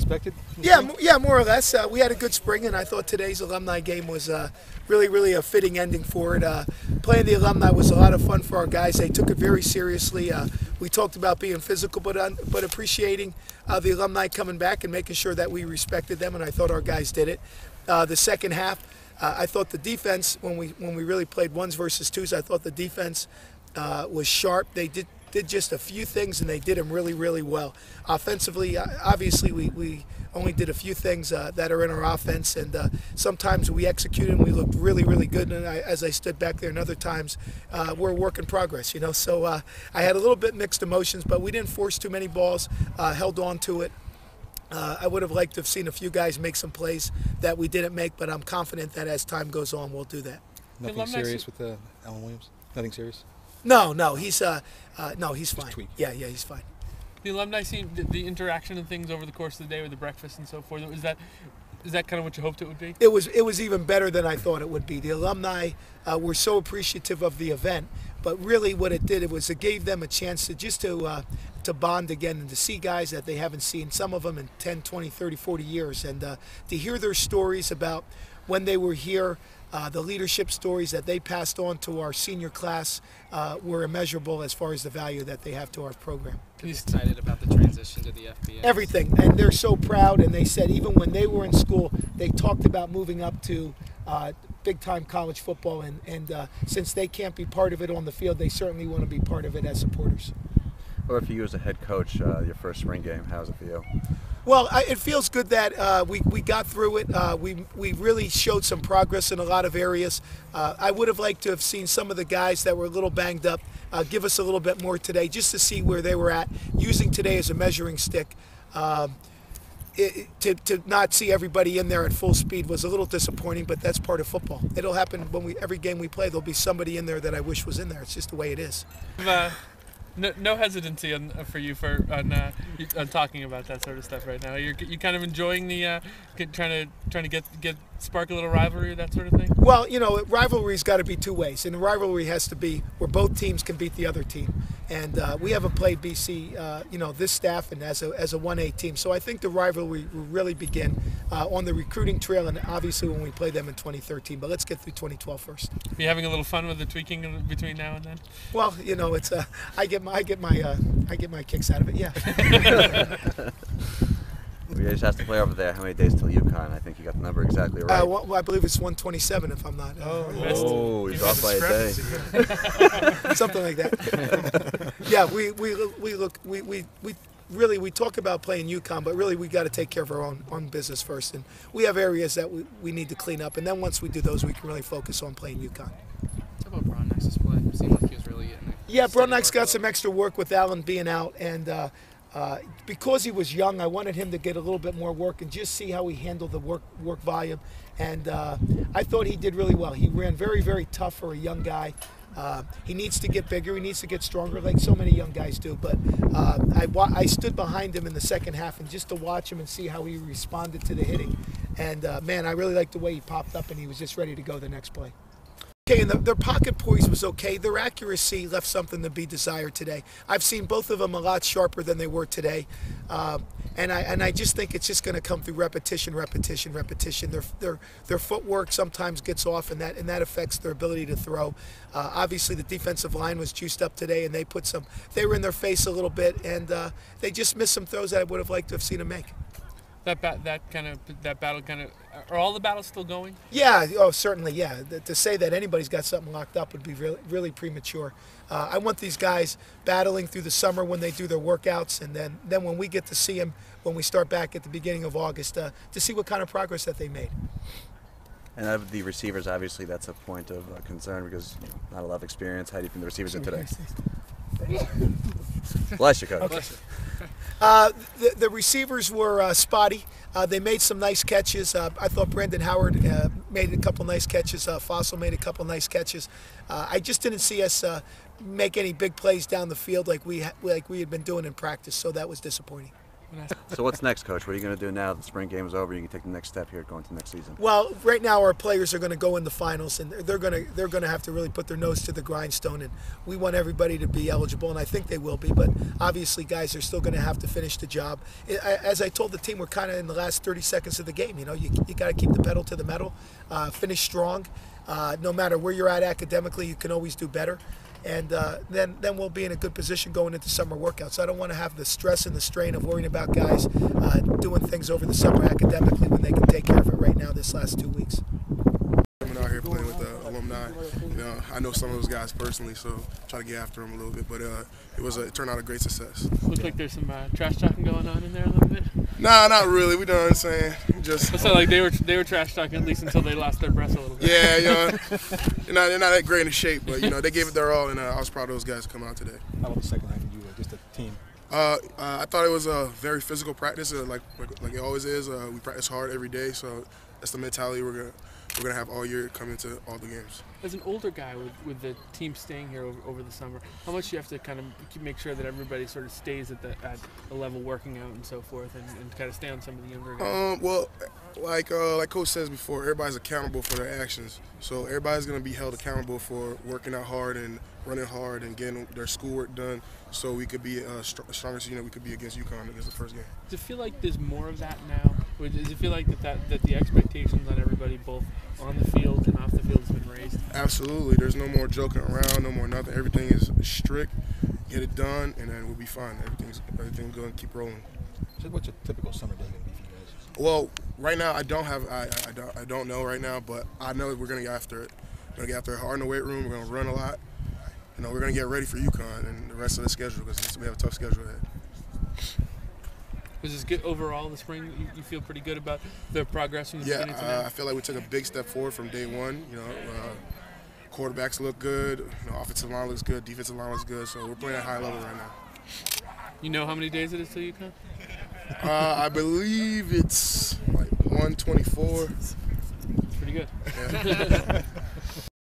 expected? Yeah, more or less. We had a good spring, and I thought today's alumni game was really a fitting ending for it. Playing the alumni was a lot of fun for our guys. They took it very seriously. We talked about being physical, but appreciating the alumni coming back and making sure that we respected them, and I thought our guys did it. The second half, I thought the defense, when we really played ones versus twos, I thought the defense was sharp. They did just a few things, and they did them really well. Offensively, obviously, we only did a few things that are in our offense, and sometimes we executed and we looked really good. And as I stood back there, and other times we're a work in progress, you know. So I had a little bit mixed emotions, but we didn't force too many balls, held on to it. I would have liked to have seen a few guys make some plays that we didn't make, but I'm confident that as time goes on, we'll do that. Nothing serious with Alan Williams? Nothing serious? No, he's fine. Tweak. Yeah, he's fine. The alumni scene, the interaction and things over the course of the day with the breakfast and so forth, is that kind of what you hoped it would be? It was even better than I thought it would be. The alumni were so appreciative of the event, but really what it did, it gave them a chance to bond again and to see guys that they haven't seen, some of them in 10, 20, 30, 40 years, and to hear their stories about when they were here. The leadership stories that they passed on to our senior class were immeasurable as far as the value that they have to our program. Are you excited about the transition to the FBS? Everything, and they're so proud, and they said even when they were in school, they talked about moving up to big-time college football, and since they can't be part of it on the field, they certainly want to be part of it as supporters. Or for you as a head coach, your first spring game, how's it for you? Well, it feels good that we got through it. We really showed some progress in a lot of areas. I would have liked to have seen some of the guys that were a little banged up give us a little bit more today, just to see where they were at. Using today as a measuring stick, to not see everybody in there at full speed was a little disappointing, but that's part of football. It'll happen when every game we play. There'll be somebody in there that I wish was in there. It's just the way it is. No hesitancy for you on talking about that sort of stuff right now. You kind of enjoying the trying to get spark a little rivalry, that sort of thing. Well, you know, rivalry's got to be two ways, and the rivalry has to be where both teams can beat the other team. And we haven't played BC, this staff and as a 1A team. So I think the rivalry will really begin on the recruiting trail, and obviously when we play them in 2013. But let's get through 2012 first. Are you having a little fun with the tweaking between now and then? Well, you know, it's I get my kicks out of it. Yeah. We just has to play over there. How many days till UConn? I think you got the number exactly right. Well, I believe it's 127 if I'm not. He's off by a day. Something like that. Yeah, we talk about playing UConn, but really we got to take care of our own business first, and we have areas that we need to clean up, and then once we do those, we can really focus on playing UConn. How about Bronnax's play? It seemed like he was really getting it. Yeah, Bronnax got some extra work with Allen being out, and because he was young, I wanted him to get a little bit more work and just see how he handled the work volume. And I thought he did really well. He ran very tough for a young guy. He needs to get bigger. He needs to get stronger, like so many young guys do. But I stood behind him in the second half, and just to watch him and see how he responded to the hitting. And man, I really liked the way he popped up, and he was just ready to go the next play. Okay, and their pocket poise was okay. Their accuracy left something to be desired today. I've seen both of them a lot sharper than they were today, and I just think it's just going to come through repetition. Their footwork sometimes gets off, and that affects their ability to throw. Obviously, the defensive line was juiced up today, and they were in their face a little bit, and they just missed some throws that I would have liked to have seen them make. That battle kind of, are all the battles still going? Yeah, certainly, yeah. To say that anybody's got something locked up would be really premature. I want these guys battling through the summer when they do their workouts, and then when we get to see them, when we start back at the beginning of August, to see what kind of progress that they made. And of the receivers, obviously, that's a point of concern because not a lot of experience. How do you think the receivers are today? Bless you, Coach. Okay. The receivers were spotty. They made some nice catches. I thought Brandon Howard made a couple nice catches. Fossil made a couple nice catches. I just didn't see us make any big plays down the field like we had been doing in practice, so that was disappointing. So what's next, Coach? What are you going to do now that the spring game is over? You can take the next step here going to next season. Well, right now our players are going to go in the finals, and they're going to have to really put their nose to the grindstone. And we want everybody to be eligible, and I think they will be. But obviously, guys are still going to have to finish the job. As I told the team, we're kind of in the last 30 seconds of the game. You know, you got to keep the pedal to the metal, finish strong. No matter where you're at academically, you can always do better. And then we'll be in a good position going into summer workouts. I don't want to have the stress and the strain of worrying about guys doing things over the summer academically when they can take care of it right now this last 2 weeks. Coming out here playing with the alumni, you know, I know some of those guys personally, so try to get after them a little bit. But it turned out a great success. Looks like there's some trash talking going on in there a little bit. Nah, not really. We done saying just. So like they were trash talking at least until they lost their breath a little bit. Yeah, you know, they're not that great in shape, but you know they gave it their all, and I was proud of those guys to come out today. How about the second half of you, just the team? I thought it was a very physical practice, like it always is. We practice hard every day, so that's the mentality we're gonna have all year coming into all the games. As an older guy with the team staying here over the summer, how much do you have to kind of make sure that everybody sort of stays at a level working out and so forth, and kind of stay on some of the younger guys? Well, like Coach says before, everybody's accountable for their actions. So everybody's going to be held accountable for working out hard and running hard and getting their schoolwork done, so we could be as strong as we could be against UConn against the first game. Does it feel like there's more of that now? Or does it feel like that the expectations on everybody, both on the field and off the field, has been raised? Absolutely. There's no more joking around, no more nothing. Everything is strict. Get it done, and then we'll be fine. Everything's going to keep rolling. So what's a typical summer day going to be for you guys? Well, right now I don't know right now, but I know we're going to get after it. We're going to get after it hard in the weight room. We're going to run a lot. You know, we're going to get ready for UConn and the rest of the schedule because we have a tough schedule ahead. Was this good overall this spring? You feel pretty good about the progress from the beginning to now? I feel like we took a big step forward from day one. You know, quarterbacks look good. You know, offensive line looks good. Defensive line looks good. So we're playing at a high level right now. You know how many days it is till UConn? I believe it's like 124. Pretty good. Yeah.